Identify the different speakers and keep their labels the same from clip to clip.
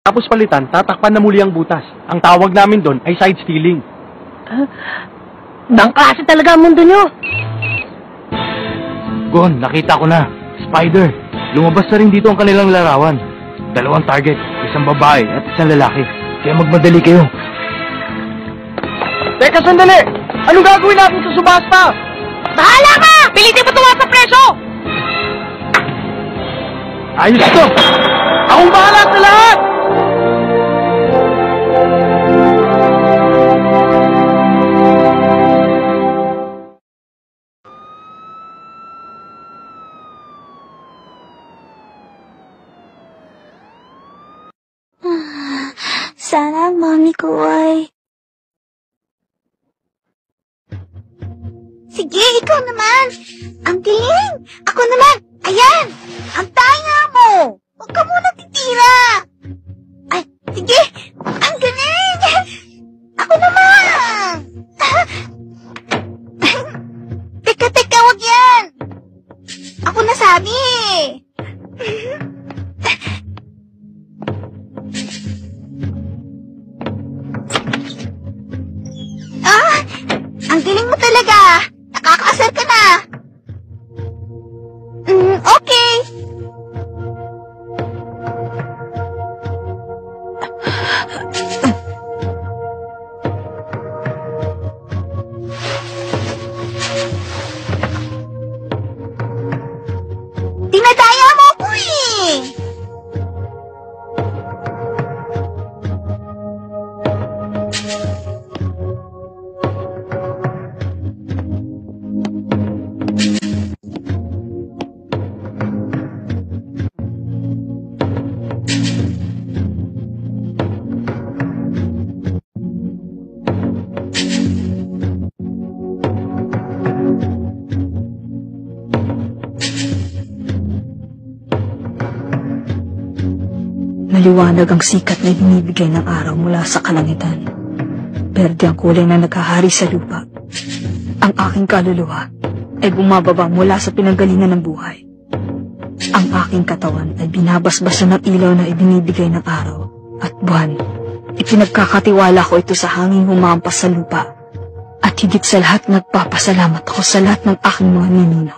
Speaker 1: Tapos palitan, tatakpan na muli ang butas. Ang tawag namin doon ay side stealing.
Speaker 2: Bang klase talaga ang mundo nyo?
Speaker 1: Gon, nakita ko na. Spider. Lumabas na rin dito ang kanilang larawan. 2 target, isang babae at isang lalaki. Kaya magmadali kayo. Teka, sandali! Anong gagawin natin sa subasta?
Speaker 2: Bahala ka! Pilitin mo tuwa sa presyo!
Speaker 1: Ayos ito! Akong bahala sa lahat!
Speaker 3: Sana ang mami ko ay... Sige, ikaw naman! Ang galing! Ako naman! Ayan! Ang taya mo! Huwag ka muna titira! Ay, sige! Ang galing! Ako naman! Teka, wag yan! Ako nasabi! Ang galing mo talaga! Nakakaasar ka na! Okay! Dinadaya mo ako eh!
Speaker 4: Maliwanag ang sikat na binibigay ng araw mula sa kalangitan. Berde ang kulay na naghahari sa lupa. Ang aking kaluluwa ay bumababa mula sa pinanggalingan ng buhay. Ang aking katawan ay binabasbasan ng ilaw na ibinibigay ng araw at buwan. Ipinagkakatiwala ko ito sa hanging humampas sa lupa. At higit sa lahat nagpapasalamat ako sa lahat ng aking mga ninino.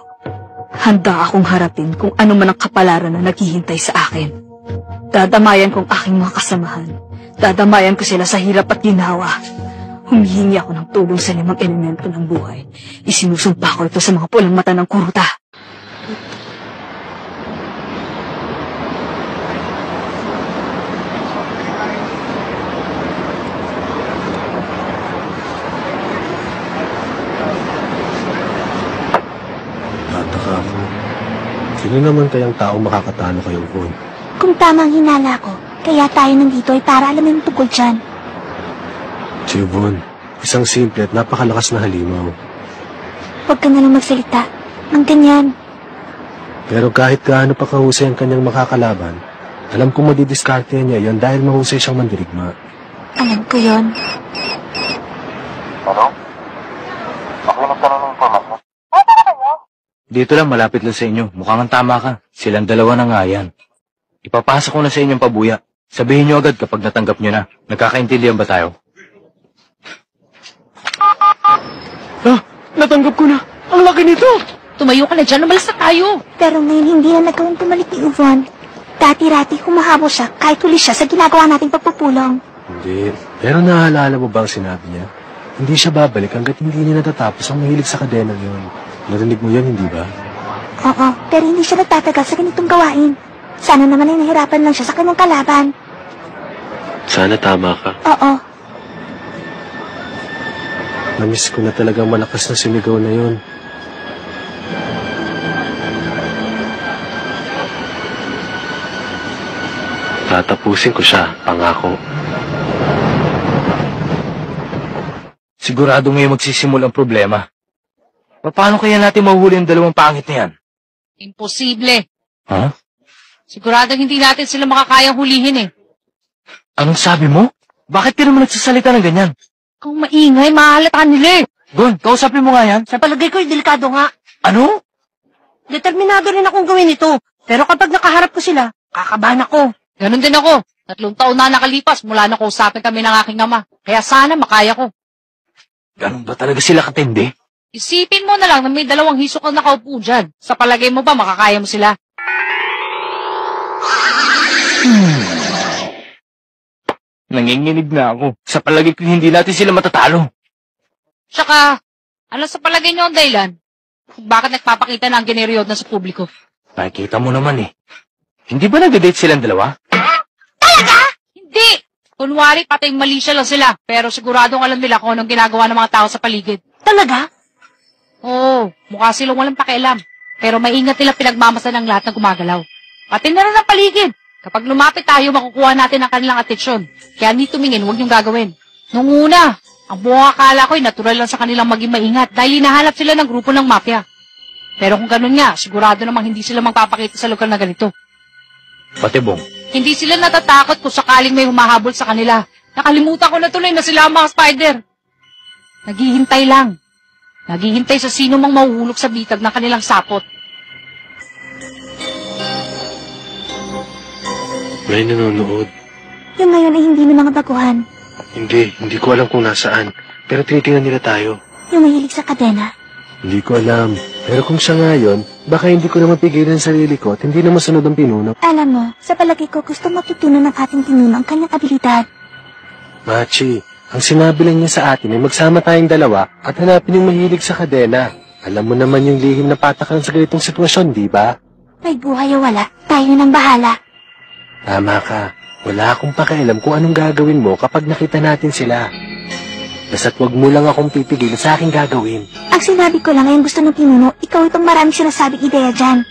Speaker 4: Handa akong harapin kung ano man ang kapalaran na naghihintay sa akin. Dadamayan kong aking mga kasamahan. Dadamayan ko sila sa hirap at ginawa. Humihingi ako ng tulong sa 5 elemento ng buhay. Isinusumpa ko ito sa mga pulang mata ng kuruta.
Speaker 5: Tataka ako. Sino naman kayang taong makakatalo kayong Gon?
Speaker 3: Kung tama ang hinala ko, kaya tayo nandito ay para alamin ang tungkol dyan.
Speaker 5: Chibon, isang simple at napakalakas na halimaw.
Speaker 3: Huwag ka na lang magsalita. Ang ganyan.
Speaker 5: Pero kahit gaano pa kahusay ang kanyang makakalaban, alam kong madidiskarte niya yon dahil mahusay siyang mandirigma.
Speaker 3: Alam ko yon.
Speaker 6: Ano? Ako nagtanong ng informasyon.
Speaker 1: Dito lang, malapit lang sa inyo. Mukhang tama ka. Silang 2 na nga yan. Ipapasa ko na sa inyong pabuya. Sabihin nyo agad kapag natanggap nyo na. Nagkakaintindihan ba tayo? Natanggap ko na! Ang laki nito!
Speaker 2: Tumayo ka na dyan, umalis na tayo.
Speaker 3: Pero ngayon hindi na nagawang tumalik ni Yvonne. Dati-rati humahabol siya kahit huli siya sa ginagawa nating pagpupulong.
Speaker 5: Hindi. Pero naalala mo ba ang sinabi niya? Hindi siya babalik hanggat hindi niya natatapos ang mahilig sa kadenang yun. Narinig mo yan, hindi ba?
Speaker 3: Oo, pero hindi siya nagtatagal sa ganitong gawain. Sana naman ay nahirapan lang siya sa kanyang kalaban.
Speaker 5: Sana tama ka.
Speaker 3: Oo.
Speaker 5: Namiss ko na talagang malakas na sumigaw na yun. Tatapusin ko siya, pangako.
Speaker 1: Sigurado ngayon magsisimula ang problema. Paano kaya natin mahuhuli ang 2 pangit na yan?
Speaker 2: Imposible.
Speaker 1: Ha?
Speaker 2: Siguradong hindi natin sila makakayang hulihin eh.
Speaker 1: Anong sabi mo? Bakit ka naman nagsasalita ng ganyan?
Speaker 2: Kung maingay, mahalata nila eh.
Speaker 1: Gon, kausapin mo nga yan.
Speaker 2: Sa palagay ko, delikado nga.
Speaker 1: Ano?
Speaker 2: Determinado rin akong gawin ito. Pero kapag nakaharap ko sila, kakabahan ako. Ganon din ako. 3 taon na nakalipas mula na kausapin kami ng aking ama. Kaya sana makaya ko.
Speaker 1: Ganun ba talaga sila katindi?
Speaker 2: Isipin mo na lang na may 2 hisok ang nakaupo dyan. Sa palagay mo ba makakaya mo sila?
Speaker 1: Nanginginig na ako. Sa palagay ko hindi natin sila matatalo.
Speaker 2: Tsaka, ano sa palagay niyo ang dahilan? Kung bakit nagpapakita na ang generiyod na sa publiko?
Speaker 1: Nakikita mo naman eh. Hindi ba nag-date silang dalawa?
Speaker 2: Hindi! Kunwari, patay mali siya lang sila. Pero siguradong alam nila kung anong ginagawa ng mga tao sa paligid.
Speaker 3: Talaga?
Speaker 2: Oo, mukha silang walang pakialam. Pero maingat nila pinagmamasan ng lahat na gumagalaw. Pati na rin ang paligid. Kapag lumapit tayo, makukuha natin ang kanilang atensyon. Kaya ni tumingin, huwag niyong gagawin. Nung una, ang buong akala ko'y natural lang sa kanilang maging maingat dahil hinahanap sila ng grupo ng mafia. Pero kung ganun nga, sigurado namang hindi sila magpapakita sa lugar na ganito.
Speaker 1: Pati Bong.
Speaker 2: Hindi sila natatakot kung sakaling may humahabol sa kanila. Nakalimutan ko na tuloy na sila ang mga spider. Naghihintay lang. Naghihintay sa sino mang mahuhulog sa bitag ng kanilang sapot.
Speaker 5: May nanonood.
Speaker 3: Yung ngayon ay hindi na mga baguhan.
Speaker 5: Hindi ko alam kung nasaan. Pero tinitingnan nila tayo.
Speaker 3: Yung mahilig sa kadena.
Speaker 5: Hindi ko alam. Pero kung siya nga yun, baka hindi ko naman pigilan sa sarili ko at hindi na masunod ang pinuno.
Speaker 3: Alam mo, sa palagay ko gusto matutunan ng ating pinuno ang kanyang abilidad.
Speaker 5: Machi, ang sinabi lang niya sa atin ay magsama tayong dalawa at hanapin yung mahilig sa kadena. Alam mo naman yung lihim na patakaran sa ganitong sitwasyon, di ba?
Speaker 3: May buhay o wala, tayo nang bahala.
Speaker 5: Tama ka. Wala akong pakialam kung anong gagawin mo kapag nakita natin sila. Basta't wag mo lang akong pipigil sa aking gagawin.
Speaker 3: Ang sinabi ko lang ay ang gusto ng pinuno, ikaw itong maraming sinasabing ideya dyan.